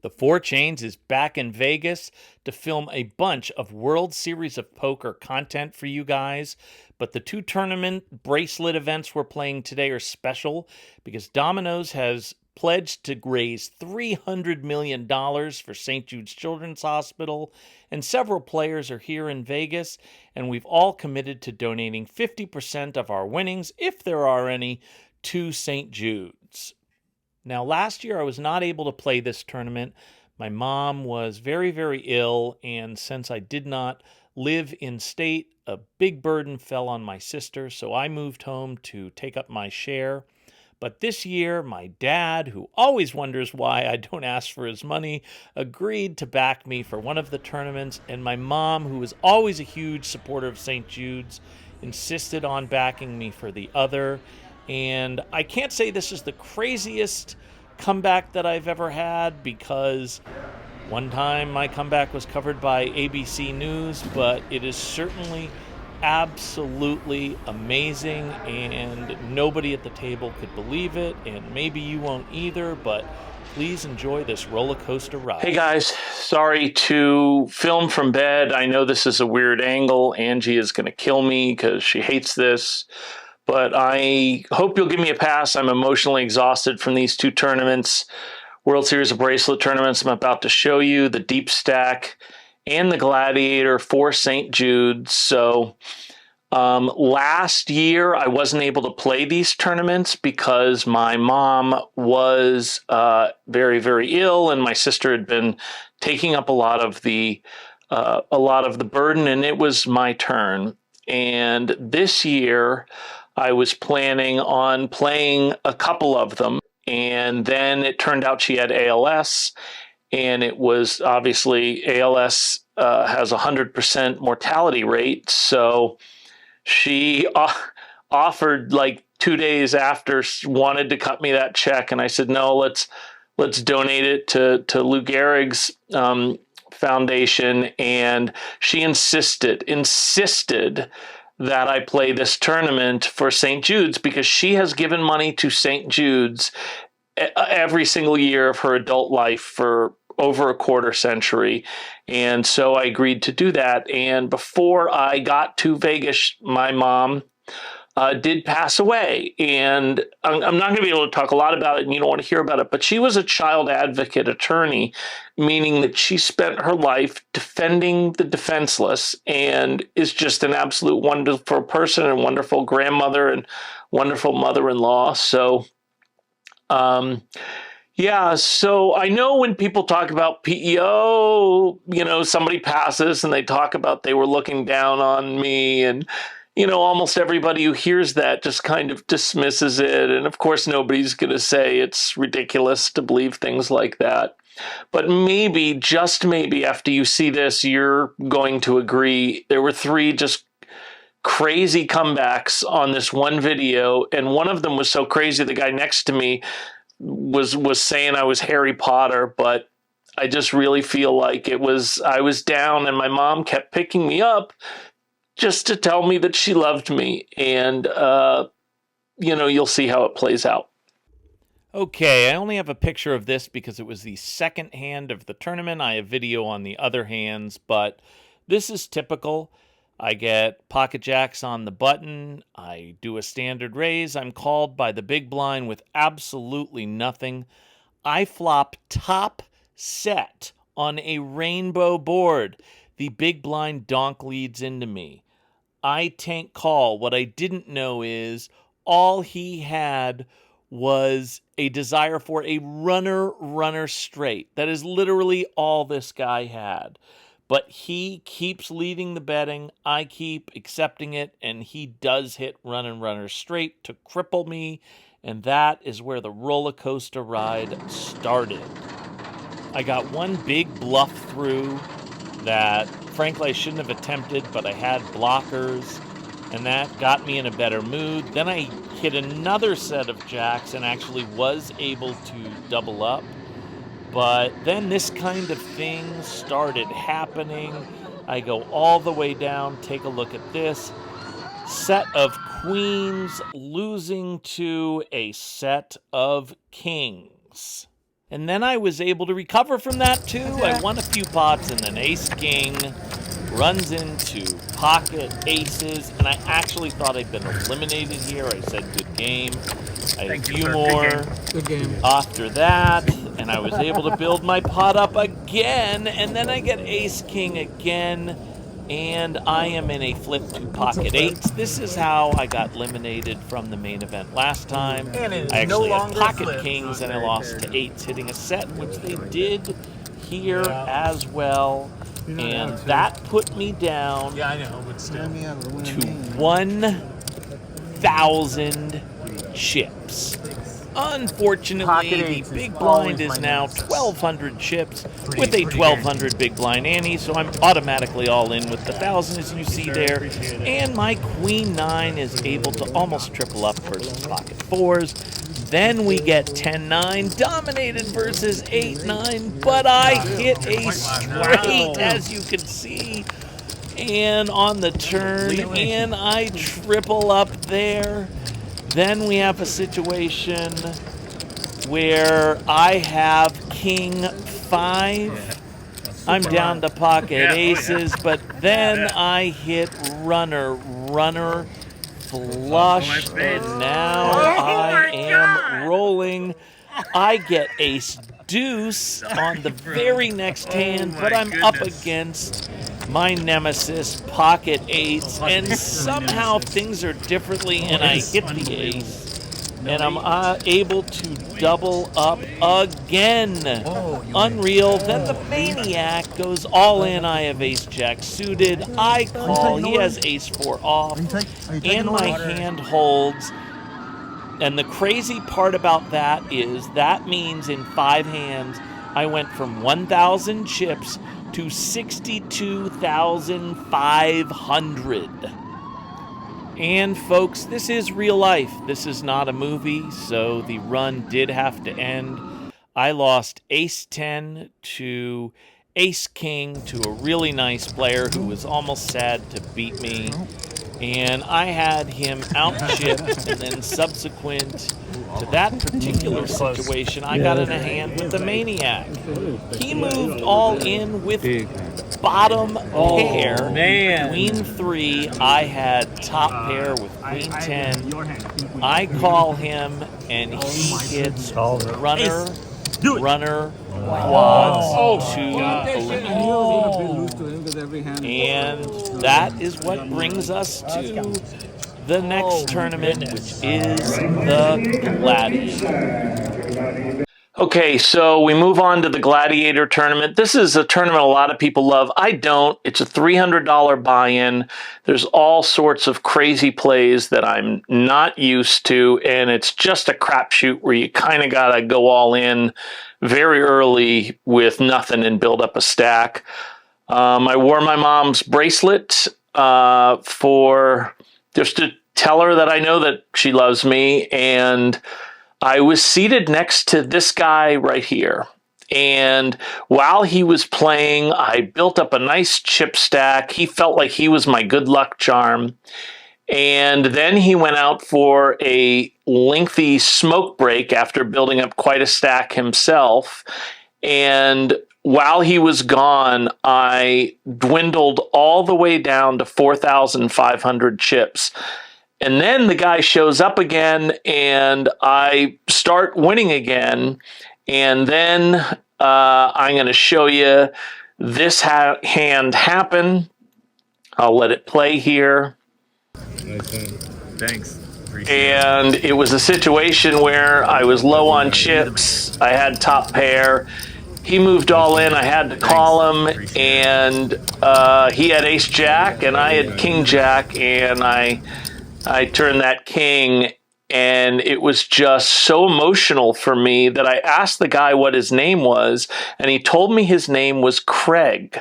The Four Chains is back in Vegas to film a bunch of World Series of Poker content for you guys. But the two tournament bracelet events we're playing today are special because Domino's has pledged to raise $300 million for St. Jude's Children's Hospital, and several players are here in Vegas, and we've all committed to donating 50% of our winnings, if there are any, to St. Jude's. Now, last year I was not able to play this tournament. My mom was very, very ill, and since I did not live in state, a big burden fell on my sister, so I moved home to take up my share. But this year, my dad, who always wonders why I don't ask for his money, agreed to back me for one of the tournaments, and my mom, who is always a huge supporter of St. Jude's, insisted on backing me for the other. And I can't say this is the craziest comeback that I've ever had, because one time my comeback was covered by ABC News, but it is certainly absolutely amazing, and nobody at the table could believe it, and maybe you won't either, but please enjoy this roller coaster ride. Hey guys, sorry to film from bed. I know this is a weird angle. Angie is going to kill me because she hates this, but I hope you'll give me a pass. I'm emotionally exhausted from these two tournaments, World Series of Bracelet tournaments I'm about to show you, the Deep Stack and the Gladiator for St. Jude's. So last year I wasn't able to play these tournaments because my mom was very, very ill, and my sister had been taking up a lot of the burden, and it was my turn. And this year I was planning on playing a couple of them, and then it turned out she had ALS, and it was obviously ALS has a 100% mortality rate. So she offered like 2 days after, wanted to cut me that check, and I said no. Let's donate it to Lou Gehrig's foundation, and she insisted that I play this tournament for St. Jude's because she has given money to St. Jude's every single year of her adult life for over a quarter century. And so I agreed to do that. And before I got to Vegas, my mom did pass away. And I'm not going to be able to talk a lot about it, and you don't want to hear about it, but she was a child advocate attorney, meaning that she spent her life defending the defenseless, and is just an absolute wonderful person and wonderful grandmother and wonderful mother-in-law. So yeah, so I know when people talk about PEO, somebody passes and they talk about they were looking down on me, and, almost everybody who hears that just kind of dismisses it. And of course, nobody's going to say it's ridiculous to believe things like that. But maybe, just maybe, after you see this, you're going to agree. There were three just crazy comebacks on this one video, and one of them was so crazy the guy next to me was saying I was Harry Potter, but I just really feel like I was down, and my mom kept picking me up just to tell me that she loved me, and you'll see how it plays out. Okay, I only have a picture of this because it was the second hand of the tournament. I have video on the other hands, but this is typical. I get pocket jacks on the button. I do a standard raise. I'm called by the big blind with absolutely nothing. I flop top set on a rainbow board. The big blind donk leads into me. I tank call. What I didn't know is all he had was a desire for a runner straight. That is literally all this guy had. But he keeps leading the betting. I keep accepting it, and he does hit runner straight to cripple me, and that is where the roller coaster ride started. I got one big bluff through that, frankly, I shouldn't have attempted, but I had blockers, and that got me in a better mood. Then I hit another set of jacks and actually was able to double up. But then this kind of thing started happening. I go all the way down. Take a look at this. Set of queens losing to a set of kings. And then I was able to recover from that too. I won a few pots, and then Ace King runs into pocket aces, and I actually thought I'd been eliminated here. I said good game. I had a few more Good game. after that, and I was able to build my pot up again, and then I get Ace King again, and I am in a flip to pocket eights. This is how I got eliminated from the main event last time. I actually had pocket kings, and I lost to eights hitting a set, which they did here as well. And that put me down to 1,000 chips. Unfortunately, the big blind is now 1,200 chips with a 1,200 big blind ante, so I'm automatically all in with the 1,000 as you see there. And my queen 9 is able to almost triple up versus pocket 4s. Then we get 10-9 dominated versus 8-9, but I hit a straight, as you can see, and on the turn, and I triple up there. Then we have a situation where I have king 5. I'm down to pocket aces, but then I hit runner flush, and now I am rolling. I get ace deuce on the very next hand, but I'm up against my nemesis, pocket eights, and somehow things are differently, and I hit the ace, and I'm able to double up again. Unreal. Then the maniac goes all in. I have ace jack suited. I call. He has ace 4 off, and my hand holds. And the crazy part about that is that means in 5 hands, I went from 1,000 chips to 62,500. And folks, this is real life. This is not a movie, so the run did have to end. I lost ace 10 to ace king to a really nice player who was almost sad to beat me. And I had him out-chipped, and then subsequent to that particular situation, I got in a hand with the maniac. He moved all in with bottom pair, queen 3. I had top pair with queen 10. I call him, and he hits runner, quads to eliminate. And that is what brings us to the next tournament, which is the Gladiator. Okay, so we move on to the Gladiator tournament. This is a tournament a lot of people love. I don't. It's a $300 buy-in. There's all sorts of crazy plays that I'm not used to, and it's just a crapshoot where you kind of got to go all in very early with nothing and build up a stack. I wore my mom's bracelet for just to tell her that I know that she loves me, and I was seated next to this guy right here. And while he was playing, I built up a nice chip stack. He felt like he was my good luck charm. And then he went out for a lengthy smoke break after building up quite a stack himself. And while he was gone, I dwindled all the way down to 4,500 chips. And then the guy shows up again, and I start winning again. And then I'm going to show you this hand happen. I'll let it play here. Thanks. And it was a situation where I was low on chips. I had top pair. He moved all in. I had to call him, and he had ace jack, and I had king jack, and I turned that king, and it was just so emotional for me that I asked the guy what his name was, and he told me his name was Craig.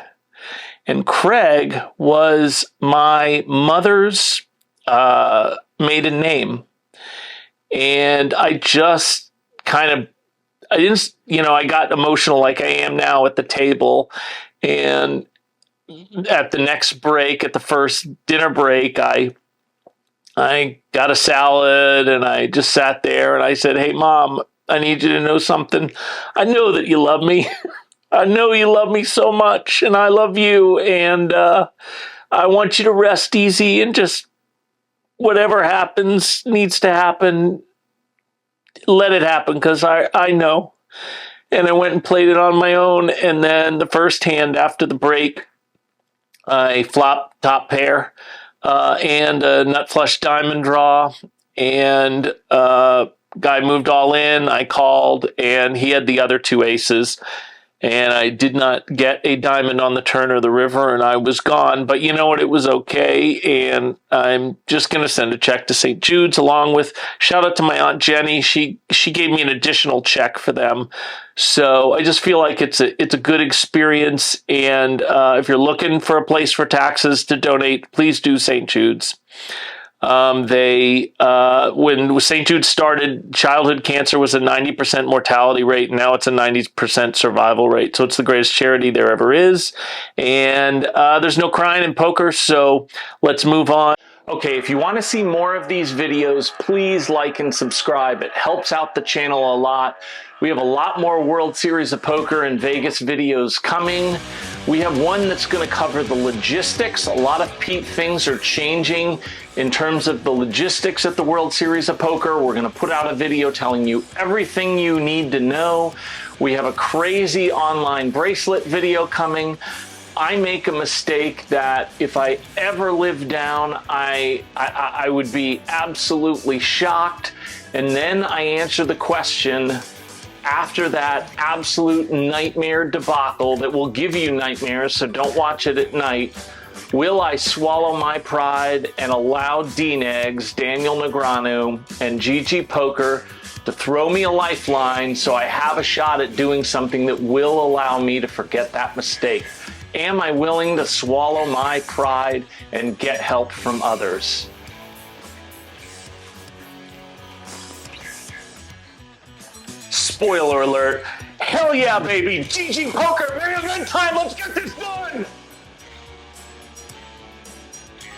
And Craig was my mother's maiden name. And I just I got emotional like I am now at the table. And at the next break, at the first dinner break, I got a salad, and I just sat there, and I said, "Hey, Mom, I need you to know something. I know that you love me. I know you love me so much, and I love you, and I want you to rest easy and just whatever happens needs to happen, let it happen, because I know. And I went and played it on my own, and then the first hand after the break, I flopped top pair and a nut flush diamond draw, and guy moved all in. I called, and he had the other two aces, and I did not get a diamond on the turn or the river, and I was gone. But you know what? It was okay, and I'm just going to send a check to St. Jude's, along with shout out to my Aunt Jenny. She gave me an additional check for them. So I just feel like it's a good experience, and if you're looking for a place for taxes to donate, please do St. Jude's. When St. Jude started, childhood cancer was a 90% mortality rate. Now it's a 90% survival rate. So it's the greatest charity there ever is. And there's no crying in poker. So let's move on. Okay, if you want to see more of these videos, please like and subscribe. It helps out the channel a lot. We have a lot more World Series of Poker and Vegas videos coming. We have one that's going to cover the logistics. A lot of things are changing in terms of the logistics at the World Series of Poker. We're going to put out a video telling you everything you need to know. We have a crazy online bracelet video coming. I make a mistake that if I ever live down, I would be absolutely shocked. And then I answer the question after that absolute nightmare debacle that will give you nightmares, so don't watch it at night. Will I swallow my pride and allow D-Negs, Daniel Negreanu, and ggpoker to throw me a lifeline so I have a shot at doing something that will allow me to forget that mistake? Am I willing to swallow my pride and get help from others? Spoiler alert, hell yeah, baby, ggpoker, very good time, let's get this done!